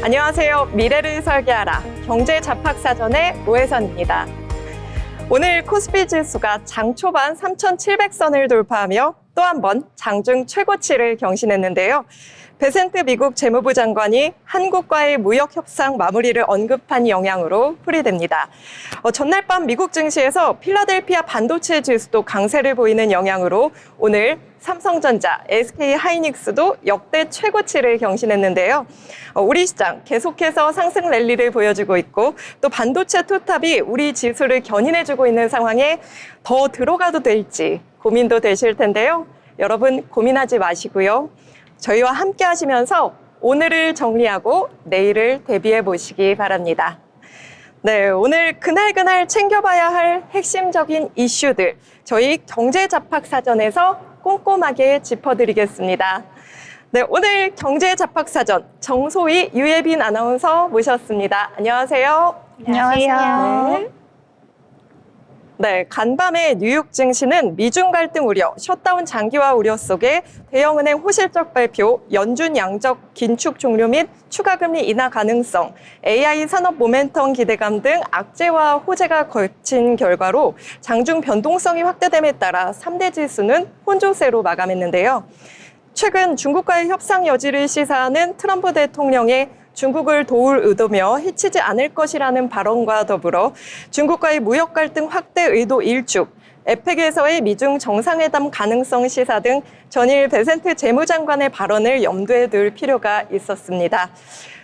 안녕하세요. 미래를 설계하라. 경제잡학사전의 오혜선입니다. 오늘 코스피 지수가 장 초반 3,700선을 돌파하며 또 한 번 장중 최고치를 경신했는데요. 베센트 미국 재무부 장관이 한국과의 무역 협상 마무리를 언급한 영향으로 풀이됩니다. 전날 밤 미국 증시에서 필라델피아 반도체 지수도 강세를 보이는 영향으로 오늘 삼성전자, SK하이닉스도 역대 최고치를 경신했는데요. 우리 시장 계속해서 상승 랠리를 보여주고 있고 또 반도체 투탑이 우리 지수를 견인해주고 있는 상황에 더 들어가도 될지 고민도 되실 텐데요. 여러분 고민하지 마시고요. 저희와 함께 하시면서 오늘을 정리하고 내일을 대비해 보시기 바랍니다. 네, 오늘 그날 챙겨봐야 할 핵심적인 이슈들 저희 경제잡학사전에서 꼼꼼하게 짚어드리겠습니다. 네, 오늘 경제잡학사전 정소희 유예빈 아나운서 모셨습니다. 안녕하세요. 안녕하세요. 네, 간밤에 뉴욕 증시는 미중 갈등 우려, 셧다운 장기화 우려 속에 대형은행 호실적 발표, 연준 양적 긴축 종료 및 추가 금리 인하 가능성, AI 산업 모멘텀 기대감 등 악재와 호재가 걸친 결과로 장중 변동성이 확대됨에 따라 3대 지수는 혼조세로 마감했는데요. 최근 중국과의 협상 여지를 시사하는 트럼프 대통령의 중국을 도울 의도며 해치지 않을 것이라는 발언과 더불어 중국과의 무역 갈등 확대 의도 일축, 에펙에서의 미중 정상회담 가능성 시사 등 전일 베센트 재무장관의 발언을 염두에 둘 필요가 있었습니다.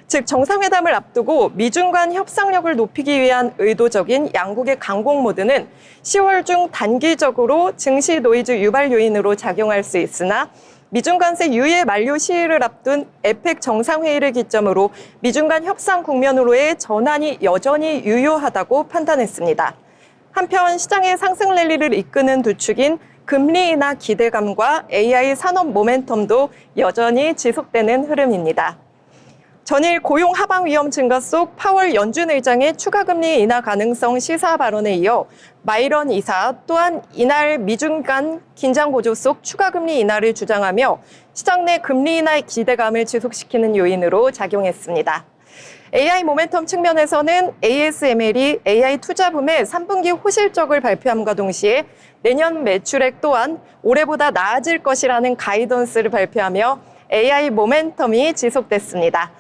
즉 정상회담을 앞두고 미중 간 협상력을 높이기 위한 의도적인 양국의 강공 모드는 10월 중 단기적으로 증시 노이즈 유발 요인으로 작용할 수 있으나 미중 관세 유예 만료 시일을 앞둔 에펙 정상회의를 기점으로 미중 간 협상 국면으로의 전환이 여전히 유효하다고 판단했습니다. 한편 시장의 상승 랠리를 이끄는 두 축인 금리 인하 기대감과 AI 산업 모멘텀도 여전히 지속되는 흐름입니다. 전일 고용 하방 위험 증가 속 파월 연준 의장의 추가 금리 인하 가능성 시사 발언에 이어 마이런 이사 또한 이날 미중 간 긴장 고조 속 추가 금리 인하를 주장하며 시장 내 금리 인하의 기대감을 지속시키는 요인으로 작용했습니다. AI 모멘텀 측면에서는 ASML이 AI 투자붐의 3분기 호실적을 발표함과 동시에 내년 매출액 또한 올해보다 나아질 것이라는 가이던스를 발표하며 AI 모멘텀이 지속됐습니다.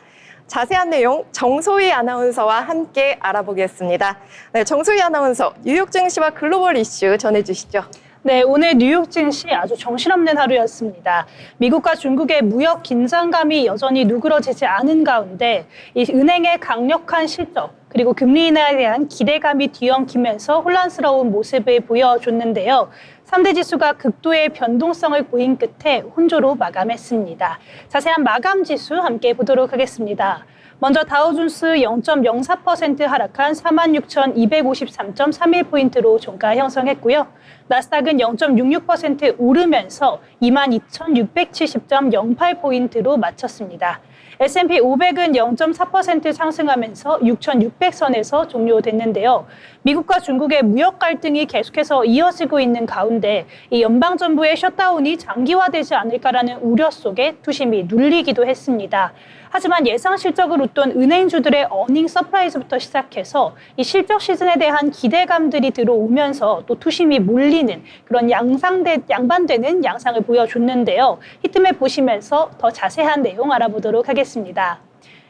자세한 내용 정소희 아나운서와 함께 알아보겠습니다. 네, 정소희 아나운서, 뉴욕 증시와 글로벌 이슈 전해주시죠. 네, 오늘 뉴욕 증시 아주 정신없는 하루였습니다. 미국과 중국의 무역 긴장감이 여전히 누그러지지 않은 가운데 이 은행의 강력한 실적 그리고 금리 인하에 대한 기대감이 뒤엉키면서 혼란스러운 모습을 보여줬는데요. 3대 지수가 극도의 변동성을 보인 끝에 혼조로 마감했습니다. 자세한 마감 지수 함께 보도록 하겠습니다. 먼저 다우존스 0.04% 하락한 46,253.31포인트로 종가 형성했고요. 나스닥은 0.66% 오르면서 22,670.08포인트로 마쳤습니다. S&P 500은 0.4% 상승하면서 6,600선에서 종료됐는데요. 미국과 중국의 무역 갈등이 계속해서 이어지고 있는 가운데 이 연방정부의 셧다운이 장기화되지 않을까라는 우려 속에 투심이 눌리기도 했습니다. 하지만 예상 실적을 웃돈 은행주들의 어닝 서프라이즈부터 시작해서 이 실적 시즌에 대한 기대감들이 들어오면서 또 투심이 몰리는 그런 양반되는 양상을 보여줬는데요. 히트맵 보시면서 더 자세한 내용 알아보도록 하겠습니다.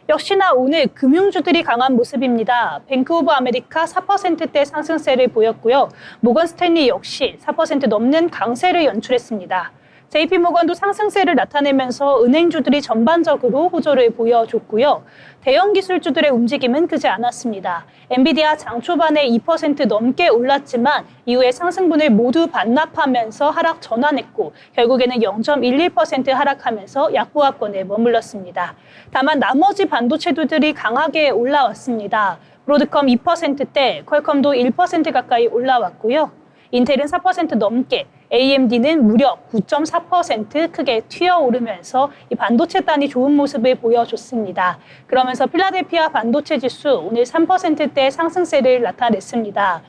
역시나 오늘 금융주들이 강한 모습입니다. 뱅크 오브 아메리카 4%대 상승세를 보였고요. 모건 스탠리 역시 4% 넘는 강세를 연출했습니다. JP모건도 상승세를 나타내면서 은행주들이 전반적으로 호조를 보여줬고요. 대형 기술주들의 움직임은 크지 않았습니다. 엔비디아 장 초반에 2% 넘게 올랐지만 이후에 상승분을 모두 반납하면서 하락 전환했고 결국에는 0.11% 하락하면서 약보합권에 머물렀습니다. 다만 나머지 반도체주들이 강하게 올라왔습니다. 브로드컴 2%대, 퀄컴도 1% 가까이 올라왔고요. 인텔은 4% 넘게, AMD는 무려 9.4% 크게 튀어오르면서 이 반도체단이 좋은 모습을 보여줬습니다. 그러면서 필라델피아 반도체 지수 오늘 3%대 상승세를 나타냈습니다.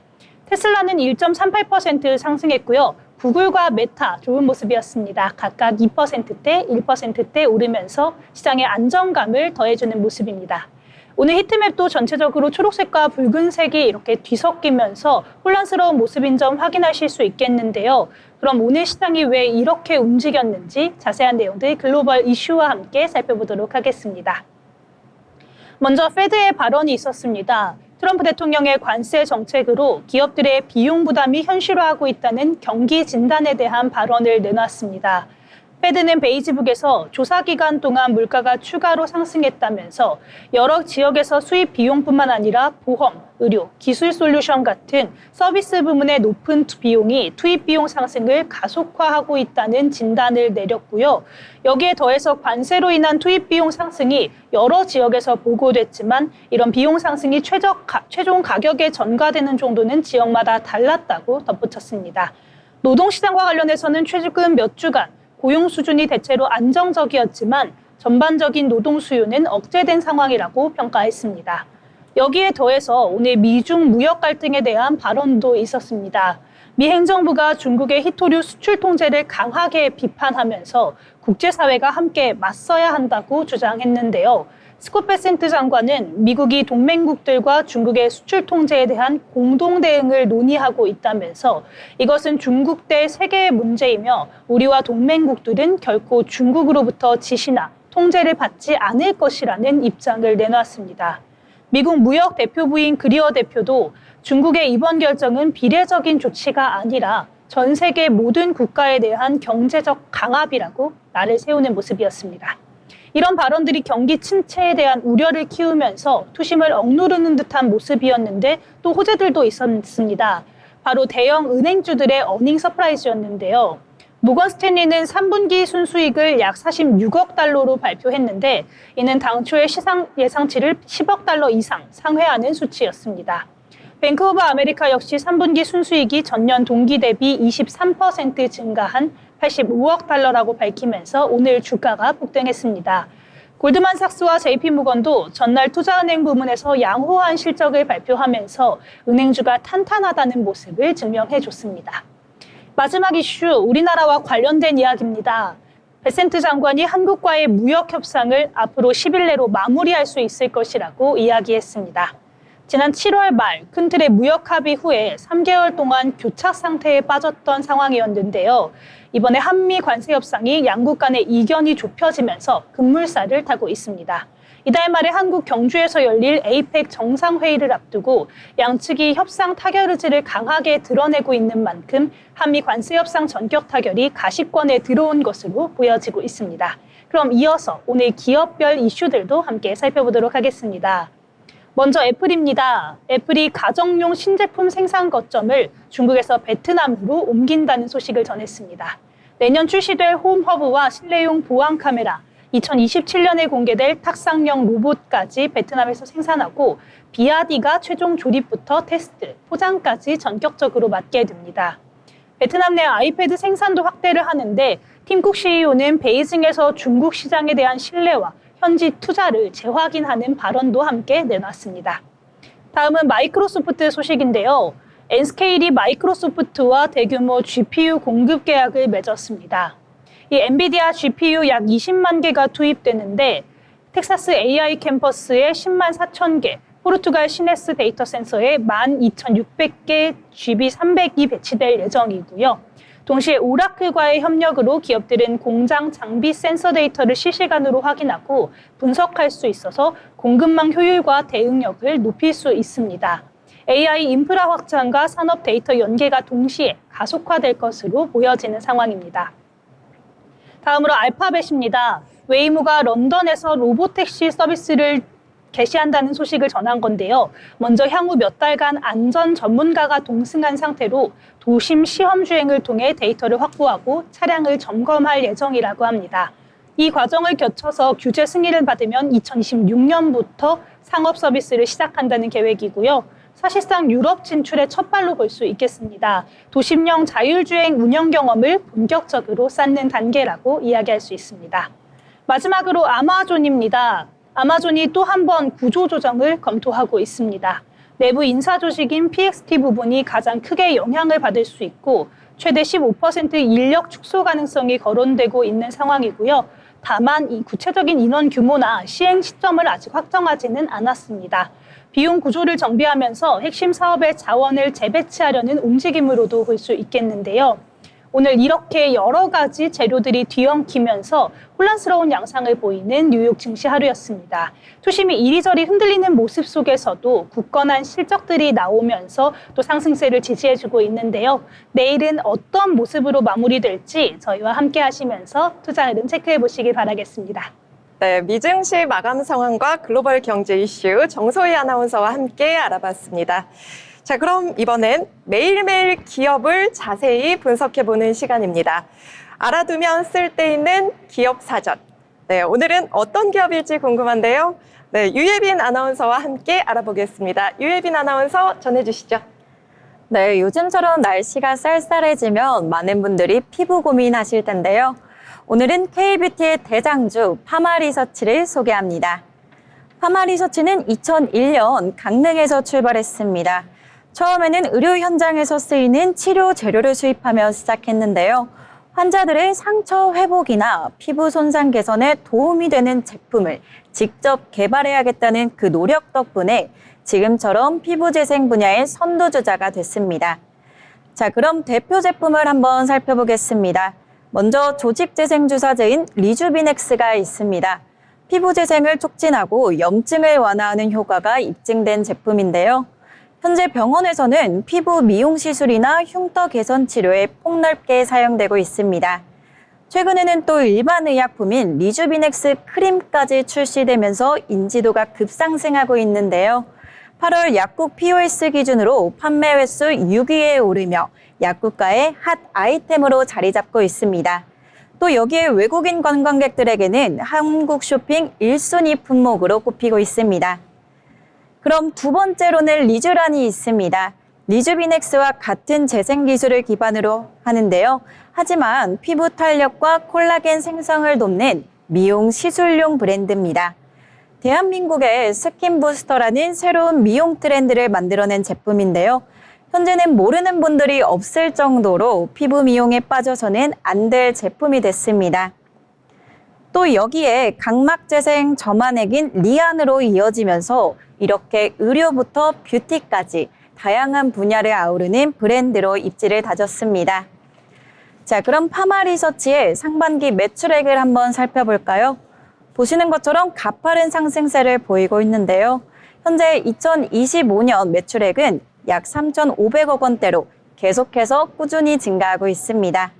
테슬라는 1.38% 상승했고요. 구글과 메타 좋은 모습이었습니다. 각각 2%대, 1%대 오르면서 시장의 안정감을 더해주는 모습입니다. 오늘 히트맵도 전체적으로 초록색과 붉은색이 이렇게 뒤섞이면서 혼란스러운 모습인 점 확인하실 수 있겠는데요. 그럼 오늘 시장이 왜 이렇게 움직였는지 자세한 내용들 글로벌 이슈와 함께 살펴보도록 하겠습니다. 먼저 페드의 발언이 있었습니다. 트럼프 대통령의 관세 정책으로 기업들의 비용 부담이 현실화하고 있다는 경기 진단에 대한 발언을 내놨습니다. 페드는 베이지북에서 조사 기간 동안 물가가 추가로 상승했다면서 여러 지역에서 수입 비용뿐만 아니라 보험, 의료, 기술 솔루션 같은 서비스 부문의 높은 비용이 투입 비용 상승을 가속화하고 있다는 진단을 내렸고요. 여기에 더해서 관세로 인한 투입 비용 상승이 여러 지역에서 보고됐지만 이런 비용 상승이 최종 가격에 전가되는 정도는 지역마다 달랐다고 덧붙였습니다. 노동시장과 관련해서는 최근 몇 주간 고용 수준이 대체로 안정적이었지만 전반적인 노동 수요는 억제된 상황이라고 평가했습니다. 여기에 더해서 오늘 미중 무역 갈등에 대한 발언도 있었습니다. 미 행정부가 중국의 희토류 수출 통제를 강하게 비판하면서 국제사회가 함께 맞서야 한다고 주장했는데요. 스콧 베센트 장관은 미국이 동맹국들과 중국의 수출 통제에 대한 공동 대응을 논의하고 있다면서 이것은 중국 대 세계의 문제이며 우리와 동맹국들은 결코 중국으로부터 지시나 통제를 받지 않을 것이라는 입장을 내놨습니다. 미국 무역 대표부인 그리어 대표도 중국의 이번 결정은 비례적인 조치가 아니라 전 세계 모든 국가에 대한 경제적 강압이라고 날을 세우는 모습이었습니다. 이런 발언들이 경기 침체에 대한 우려를 키우면서 투심을 억누르는 듯한 모습이었는데 또 호재들도 있었습니다. 바로 대형 은행주들의 어닝 서프라이즈였는데요. 모건 스탠리는 3분기 순수익을 약 46억 달러로 발표했는데 이는 당초의 시장 예상치를 10억 달러 이상 상회하는 수치였습니다. 뱅크 오브 아메리카 역시 3분기 순수익이 전년 동기 대비 23% 증가한 85억 달러라고 밝히면서 오늘 주가가 폭등했습니다. 골드만삭스와 JP모건도 전날 투자은행 부문에서 양호한 실적을 발표하면서 은행주가 탄탄하다는 모습을 증명해줬습니다. 마지막 이슈, 우리나라와 관련된 이야기입니다. 베센트 장관이 한국과의 무역 협상을 앞으로 10일 내로 마무리할 수 있을 것이라고 이야기했습니다. 지난 7월 말 큰 틀의 무역 합의 후에 3개월 동안 교착 상태에 빠졌던 상황이었는데요. 이번에 한미 관세 협상이 양국 간의 이견이 좁혀지면서 급물살을 타고 있습니다. 이달 말에 한국 경주에서 열릴 에이펙 정상회의를 앞두고 양측이 협상 타결 의지를 강하게 드러내고 있는 만큼 한미 관세 협상 전격 타결이 가시권에 들어온 것으로 보여지고 있습니다. 그럼 이어서 오늘 기업별 이슈들도 함께 살펴보도록 하겠습니다. 먼저 애플입니다. 애플이 가정용 신제품 생산 거점을 중국에서 베트남으로 옮긴다는 소식을 전했습니다. 내년 출시될 홈허브와 실내용 보안 카메라, 2027년에 공개될 탁상형 로봇까지 베트남에서 생산하고 BRD가 최종 조립부터 테스트, 포장까지 전격적으로 맡게 됩니다. 베트남 내 아이패드 생산도 확대를 하는데 팀쿡 CEO는 베이징에서 중국 시장에 대한 신뢰와 현지 투자를 재확인하는 발언도 함께 내놨습니다. 다음은 마이크로소프트 소식인데요. N스케일이 마이크로소프트와 대규모 GPU 공급 계약을 맺었습니다. 이 엔비디아 GPU 약 20만 개가 투입되는데 텍사스 AI 캠퍼스에 10만 4천 개, 포르투갈 시네스 데이터 센서에 12,600개 GB300이 배치될 예정이고요. 동시에 오라클과의 협력으로 기업들은 공장 장비 센서 데이터를 실시간으로 확인하고 분석할 수 있어서 공급망 효율과 대응력을 높일 수 있습니다. AI 인프라 확장과 산업 데이터 연계가 동시에 가속화될 것으로 보여지는 상황입니다. 다음으로 알파벳입니다. 웨이모가 런던에서 로보택시 서비스를 개시한다는 소식을 전한 건데요. 먼저 향후 몇 달간 안전 전문가가 동승한 상태로 도심 시험 주행을 통해 데이터를 확보하고 차량을 점검할 예정이라고 합니다. 이 과정을 거쳐서 규제 승인을 받으면 2026년부터 상업 서비스를 시작한다는 계획이고요. 사실상 유럽 진출의 첫 발로 볼 수 있겠습니다. 도심형 자율주행 운영 경험을 본격적으로 쌓는 단계라고 이야기할 수 있습니다. 마지막으로 아마존입니다. 아마존이 또 한 번 구조조정을 검토하고 있습니다. 내부 인사 조직인 PXT 부분이 가장 크게 영향을 받을 수 있고 최대 15% 인력 축소 가능성이 거론되고 있는 상황이고요. 다만 이 구체적인 인원 규모나 시행 시점을 아직 확정하지는 않았습니다. 비용 구조를 정비하면서 핵심 사업의 자원을 재배치하려는 움직임으로도 볼 수 있겠는데요. 오늘 이렇게 여러 가지 재료들이 뒤엉키면서 혼란스러운 양상을 보이는 뉴욕 증시 하루였습니다. 투심이 이리저리 흔들리는 모습 속에서도 굳건한 실적들이 나오면서 또 상승세를 지지해주고 있는데요. 내일은 어떤 모습으로 마무리될지 저희와 함께 하시면서 투자 흐름 체크해 보시길 바라겠습니다. 네, 미증시 마감 상황과 글로벌 경제 이슈 정소희 아나운서와 함께 알아봤습니다. 자, 그럼 이번엔 매일매일 기업을 자세히 분석해보는 시간입니다. 알아두면 쓸데있는 기업 사전. 네, 오늘은 어떤 기업일지 궁금한데요. 네, 유예빈 아나운서와 함께 알아보겠습니다. 유예빈 아나운서 전해주시죠. 네, 요즘처럼 날씨가 쌀쌀해지면 많은 분들이 피부 고민하실 텐데요. 오늘은 K뷰티의 대장주 파마리서치를 소개합니다. 파마리서치는 2001년 강릉에서 출발했습니다. 처음에는 의료 현장에서 쓰이는 치료 재료를 수입하며 시작했는데요. 환자들의 상처 회복이나 피부 손상 개선에 도움이 되는 제품을 직접 개발해야겠다는 그 노력 덕분에 지금처럼 피부 재생 분야의 선두주자가 됐습니다. 자, 그럼 대표 제품을 한번 살펴보겠습니다. 먼저 조직 재생 주사제인 리주비넥스가 있습니다. 피부 재생을 촉진하고 염증을 완화하는 효과가 입증된 제품인데요. 현재 병원에서는 피부 미용 시술이나 흉터 개선 치료에 폭넓게 사용되고 있습니다. 최근에는 또 일반 의약품인 리주비넥스 크림까지 출시되면서 인지도가 급상승하고 있는데요. 8월 약국 POS 기준으로 판매 횟수 6위에 오르며 약국가의 핫 아이템으로 자리 잡고 있습니다. 또 여기에 외국인 관광객들에게는 한국 쇼핑 1순위 품목으로 꼽히고 있습니다. 그럼 두 번째로는 리쥬란이 있습니다. 리주비넥스와 같은 재생 기술을 기반으로 하는데요. 하지만 피부 탄력과 콜라겐 생성을 돕는 미용 시술용 브랜드입니다. 대한민국의 스킨 부스터라는 새로운 미용 트렌드를 만들어낸 제품인데요. 현재는 모르는 분들이 없을 정도로 피부 미용에 빠져서는 안 될 제품이 됐습니다. 또 여기에 각막 재생 점화액인 리안으로 이어지면서 이렇게 의료부터 뷰티까지 다양한 분야를 아우르는 브랜드로 입지를 다졌습니다. 자, 그럼 파마리서치의 상반기 매출액을 한번 살펴볼까요? 보시는 것처럼 가파른 상승세를 보이고 있는데요. 현재 2025년 매출액은 약 3,500억 원대로 계속해서 꾸준히 증가하고 있습니다.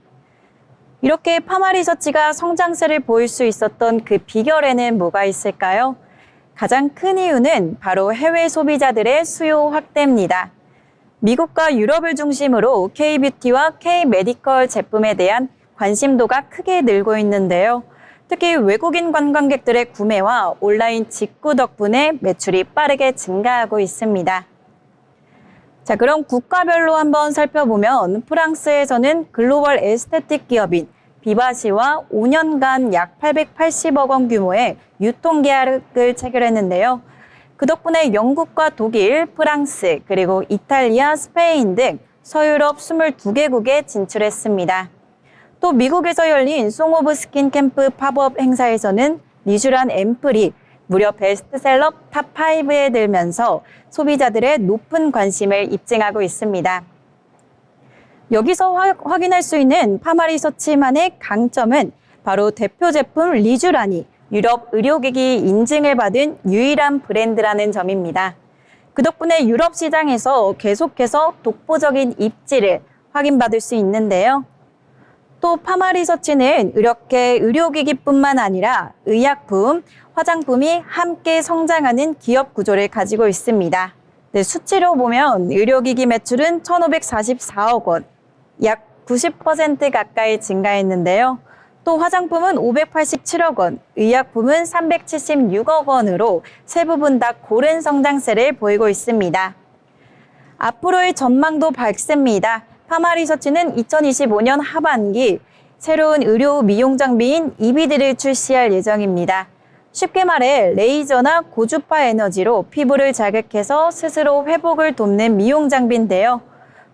이렇게 파마리서치가 성장세를 보일 수 있었던 그 비결에는 뭐가 있을까요? 가장 큰 이유는 바로 해외 소비자들의 수요 확대입니다. 미국과 유럽을 중심으로 K뷰티와 K메디컬 제품에 대한 관심도가 크게 늘고 있는데요. 특히 외국인 관광객들의 구매와 온라인 직구 덕분에 매출이 빠르게 증가하고 있습니다. 자, 그럼 국가별로 한번 살펴보면 프랑스에서는 글로벌 에스테틱 기업인 비바시와 5년간 약 880억 원 규모의 유통계약을 체결했는데요. 그 덕분에 영국과 독일, 프랑스, 그리고 이탈리아, 스페인 등 서유럽 22개국에 진출했습니다. 또 미국에서 열린 송 오브 스킨 캠프 팝업 행사에서는 리쥬란 앰플이 무려 베스트셀러 탑5에 들면서 소비자들의 높은 관심을 입증하고 있습니다. 여기서 확인할 수 있는 파마리서치만의 강점은 바로 대표 제품 리쥬란이 유럽 의료기기 인증을 받은 유일한 브랜드라는 점입니다. 그 덕분에 유럽 시장에서 계속해서 독보적인 입지를 확인받을 수 있는데요. 또 파마리서치는 이렇게 의료기기뿐만 아니라 의약품, 화장품이 함께 성장하는 기업 구조를 가지고 있습니다. 네, 수치로 보면 의료기기 매출은 1,544억 원, 약 90% 가까이 증가했는데요. 또 화장품은 587억 원, 의약품은 376억 원으로 세 부분 다 고른 성장세를 보이고 있습니다. 앞으로의 전망도 밝습니다. 파마리서치는 2025년 하반기 새로운 의료 미용 장비인 이비드를 출시할 예정입니다. 쉽게 말해 레이저나 고주파 에너지로 피부를 자극해서 스스로 회복을 돕는 미용 장비인데요.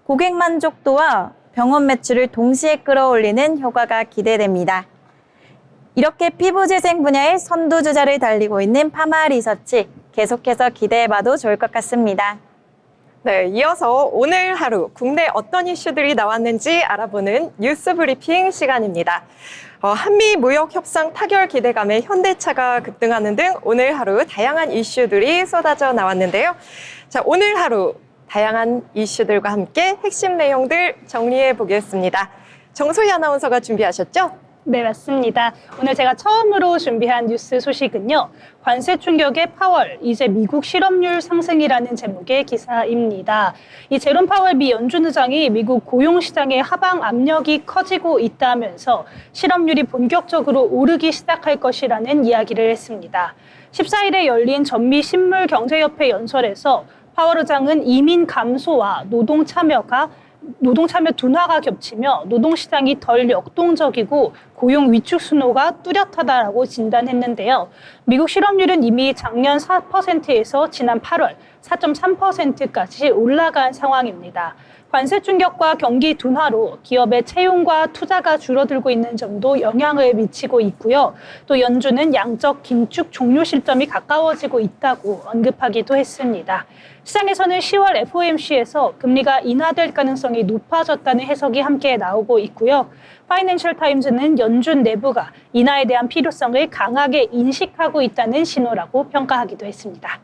고객 만족도와 병원 매출을 동시에 끌어올리는 효과가 기대됩니다. 이렇게 피부 재생 분야의 선두주자를 달리고 있는 파마리서치 계속해서 기대해봐도 좋을 것 같습니다. 네, 이어서 오늘 하루 국내 어떤 이슈들이 나왔는지 알아보는 뉴스 브리핑 시간입니다. 한미 무역 협상 타결 기대감에 현대차가 급등하는 등 오늘 하루 다양한 이슈들이 쏟아져 나왔는데요. 자, 오늘 하루 다양한 이슈들과 함께 핵심 내용들 정리해 보겠습니다. 정소희 아나운서가 준비하셨죠? 네, 맞습니다. 오늘 제가 처음으로 준비한 뉴스 소식은요. 관세 충격의 파월, 이제 미국 실업률 상승이라는 제목의 기사입니다. 이 제롬 파월 미 연준 의장이 미국 고용시장의 하방 압력이 커지고 있다면서 실업률이 본격적으로 오르기 시작할 것이라는 이야기를 했습니다. 14일에 열린 전미 식물경제협회 연설에서 파월 의장은 이민 감소와 노동 참여 둔화가 겹치며 노동시장이 덜 역동적이고 고용 위축 신호가 뚜렷하다라고 진단했는데요. 미국 실업률은 이미 작년 4%에서 지난 8월 4.3%까지 올라간 상황입니다. 관세 충격과 경기 둔화로 기업의 채용과 투자가 줄어들고 있는 점도 영향을 미치고 있고요. 또 연준은 양적 긴축 종료 시점이 가까워지고 있다고 언급하기도 했습니다. 시장에서는 10월 FOMC에서 금리가 인하될 가능성이 높아졌다는 해석이 함께 나오고 있고요. 파이낸셜 타임즈는 연준 내부가 인하에 대한 필요성을 강하게 인식하고 있다는 신호라고 평가하기도 했습니다.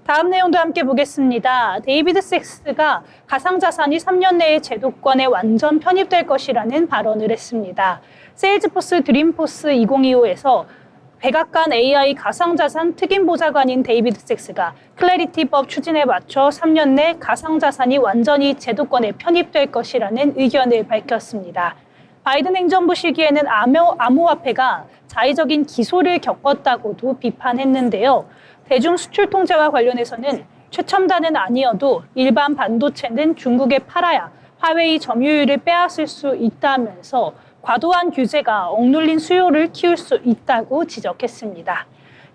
다음 내용도 함께 보겠습니다. 데이비드 섹스가 가상자산이 3년 내에 제도권에 완전 편입될 것이라는 발언을 했습니다. 세일즈포스 드림포스 2025에서 백악관 AI 가상자산 특임보좌관인 데이비드 섹스가 클래리티법 추진에 맞춰 3년 내 가상자산이 완전히 제도권에 편입될 것이라는 의견을 밝혔습니다. 바이든 행정부 시기에는 암호화폐가 자의적인 기소를 겪었다고도 비판했는데요. 대중 수출 통제와 관련해서는 최첨단은 아니어도 일반 반도체는 중국에 팔아야 화웨이 점유율을 빼앗을 수 있다면서 과도한 규제가 억눌린 수요를 키울 수 있다고 지적했습니다.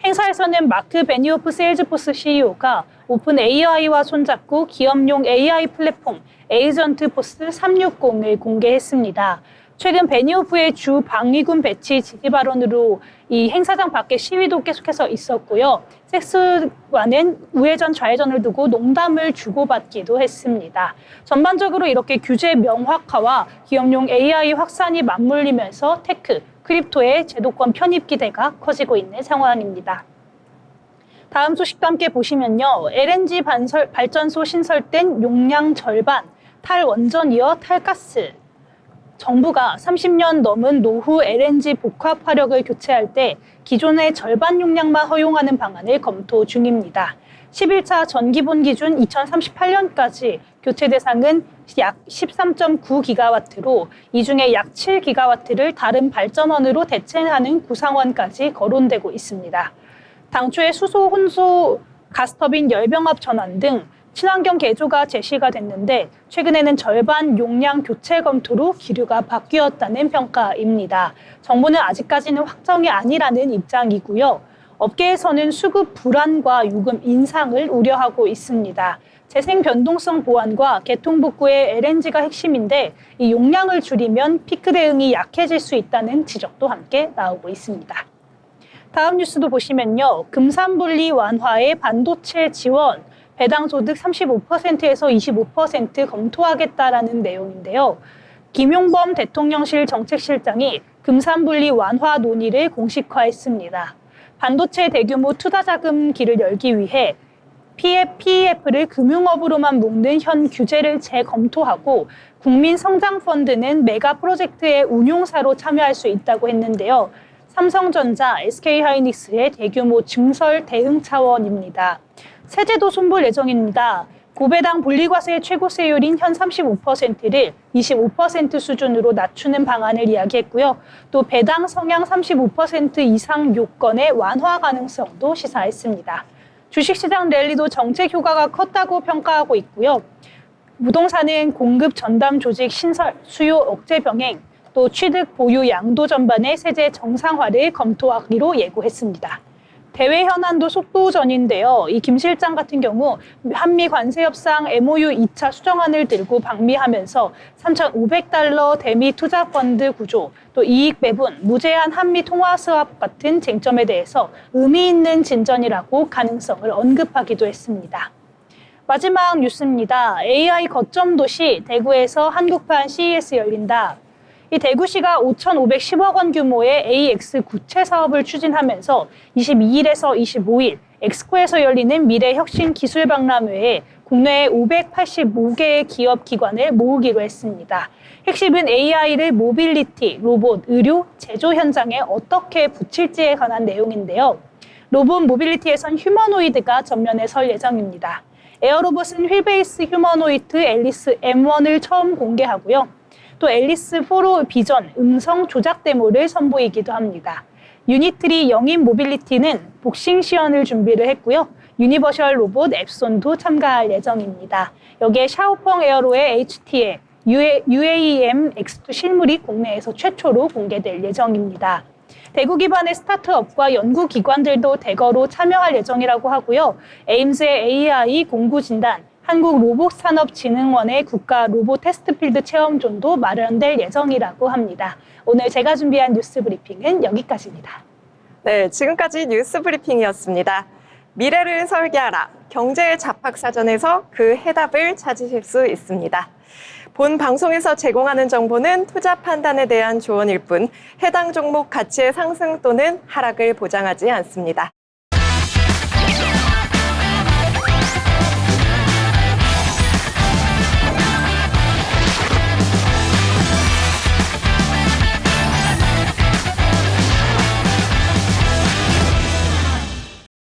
행사에서는 마크 베니오프 세일즈포스 CEO가 오픈 AI와 손잡고 기업용 AI 플랫폼 에이전트 포스 360을 공개했습니다. 최근 베니오프의 주 방위군 배치 지지 발언으로 이 행사장 밖에 시위도 계속해서 있었고요. 섹스와는 우회전 좌회전을 두고 농담을 주고받기도 했습니다. 전반적으로 이렇게 규제 명확화와 기업용 AI 확산이 맞물리면서 테크, 크립토의 제도권 편입 기대가 커지고 있는 상황입니다. 다음 소식도 함께 보시면요. LNG 발전소 신설된 용량 절반, 탈원전 이어 탈가스. 정부가 30년 넘은 노후 LNG 복합 화력을 교체할 때 기존의 절반 용량만 허용하는 방안을 검토 중입니다. 11차 전기본 기준 2038년까지 교체 대상은 약 13.9기가와트로 이 중에 약 7기가와트를 다른 발전원으로 대체하는 구상원까지 거론되고 있습니다. 당초에 수소, 혼소, 가스터빈 열병합 전환 등 친환경 개조가 제시가 됐는데 최근에는 절반 용량 교체 검토로 기류가 바뀌었다는 평가입니다. 정부는 아직까지는 확정이 아니라는 입장이고요. 업계에서는 수급 불안과 요금 인상을 우려하고 있습니다. 재생 변동성 보완과 개통 복구의 LNG가 핵심인데 이 용량을 줄이면 피크 대응이 약해질 수 있다는 지적도 함께 나오고 있습니다. 다음 뉴스도 보시면요. 금산분리 완화의 반도체 지원, 배당 소득 35%에서 25% 검토하겠다라는 내용인데요. 김용범 대통령실 정책실장이 금산분리 완화 논의를 공식화했습니다. 반도체 대규모 투자 자금기를 열기 위해 PEF를 금융업으로만 묶는 현 규제를 재검토하고 국민성장펀드는 메가 프로젝트의 운용사로 참여할 수 있다고 했는데요. 삼성전자, SK하이닉스의 대규모 증설 대응 차원입니다. 세제도 손볼 예정입니다. 고배당 분리과세 최고세율인 현 35%를 25% 수준으로 낮추는 방안을 이야기했고요. 또 배당 성향 35% 이상 요건의 완화 가능성도 시사했습니다. 주식시장 랠리도 정책 효과가 컸다고 평가하고 있고요. 부동산은 공급 전담 조직 신설, 수요 억제 병행, 또 취득 보유 양도 전반의 세제 정상화를 검토하기로 예고했습니다. 대외 현안도 속도전인데요. 이 김 실장 같은 경우 한미 관세 협상 MOU 2차 수정안을 들고 방미하면서 3,500달러 대미 투자 펀드 구조, 또 이익 배분, 무제한 한미 통화 수합 같은 쟁점에 대해서 의미 있는 진전이라고 가능성을 언급하기도 했습니다. 마지막 뉴스입니다. AI 거점 도시 대구에서 한국판 CES 열린다. 이 대구시가 5,510억 원 규모의 AX 구체 사업을 추진하면서 22일에서 25일 엑스코에서 열리는 미래혁신기술박람회에 국내에 585개의 기업 기관을 모으기로 했습니다. 핵심은 AI를 모빌리티, 로봇, 의료, 제조 현장에 어떻게 붙일지에 관한 내용인데요. 로봇 모빌리티에선 휴머노이드가 전면에 설 예정입니다. 에어로봇은 휠베이스 휴머노이드 앨리스 M1을 처음 공개하고요. 또 앨리스4로 비전, 음성 조작 데모를 선보이기도 합니다. 유니트리 영인 모빌리티는 복싱 시연을 준비를 했고요. 유니버셜 로봇 앱손도 참가할 예정입니다. 여기에 샤오펑 에어로의 HTA, UAM X2 실물이 국내에서 최초로 공개될 예정입니다. 대구 기반의 스타트업과 연구기관들도 대거로 참여할 예정이라고 하고요. 에임스의 AI 공구 진단, 한국로봇산업진흥원의 국가 로봇 테스트필드 체험존도 마련될 예정이라고 합니다. 오늘 제가 준비한 뉴스 브리핑은 여기까지입니다. 네, 지금까지 뉴스 브리핑이었습니다. 미래를 설계하라. 경제 잡학사전에서 그 해답을 찾으실 수 있습니다. 본 방송에서 제공하는 정보는 투자 판단에 대한 조언일 뿐 해당 종목 가치의 상승 또는 하락을 보장하지 않습니다.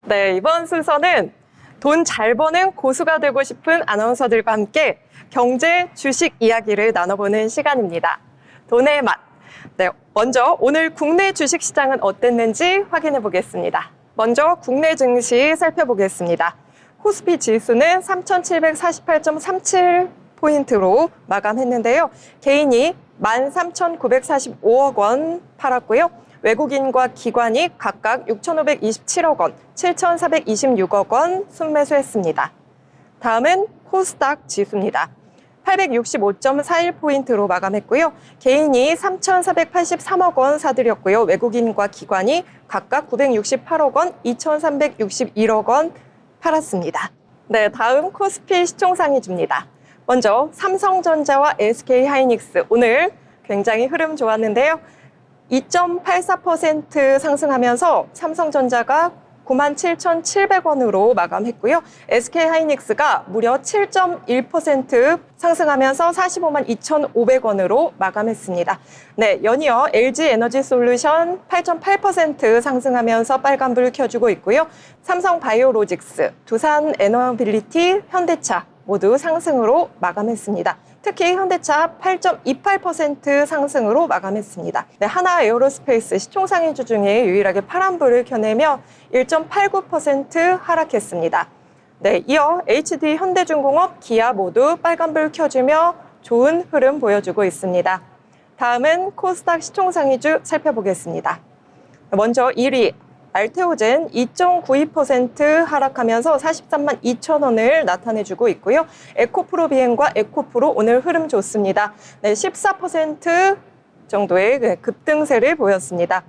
네, 이번 순서는 돈 잘 버는 고수가 되고 싶은 아나운서들과 함께 경제, 주식 이야기를 나눠보는 시간입니다. 돈의 맛. 네, 먼저 오늘 국내 주식 시장은 어땠는지 확인해 보겠습니다. 먼저 국내 증시 살펴보겠습니다. 코스피 지수는 3,748.37포인트로 마감했는데요. 개인이 13,945억 원 팔았고요. 외국인과 기관이 각각 6,527억 원, 7,426억 원 순매수했습니다. 다음은 코스닥 지수입니다. 865.41포인트로 마감했고요. 개인이 3,483억 원 사들였고요. 외국인과 기관이 각각 968억 원, 2,361억 원 팔았습니다. 네, 다음 코스피 시총상위주입니다. 먼저 삼성전자와 SK하이닉스 오늘 굉장히 흐름 좋았는데요. 2.84% 상승하면서 삼성전자가 97,700원으로 마감했고요. SK하이닉스가 무려 7.1% 상승하면서 45만 2,500원으로 마감했습니다. 네, 연이어 LG에너지솔루션 8.8% 상승하면서 빨간불 켜주고 있고요. 삼성바이오로직스, 두산에너빌리티, 현대차 모두 상승으로 마감했습니다. 특히 현대차 8.28% 상승으로 마감했습니다. 네, 하나에어로스페이스 시총상위주 중에 유일하게 파란불을 켜내며 1.89% 하락했습니다. 네, 이어 HD, 현대중공업, 기아 모두 빨간불 켜주며 좋은 흐름 보여주고 있습니다. 다음은 코스닥 시총상위주 살펴보겠습니다. 먼저 1위. 알테오젠 2.92% 하락하면서 43만 2천 원을 나타내주고 있고요. 에코프로 비행과 에코프로 오늘 흐름 좋습니다. 네, 14% 정도의 급등세를 보였습니다.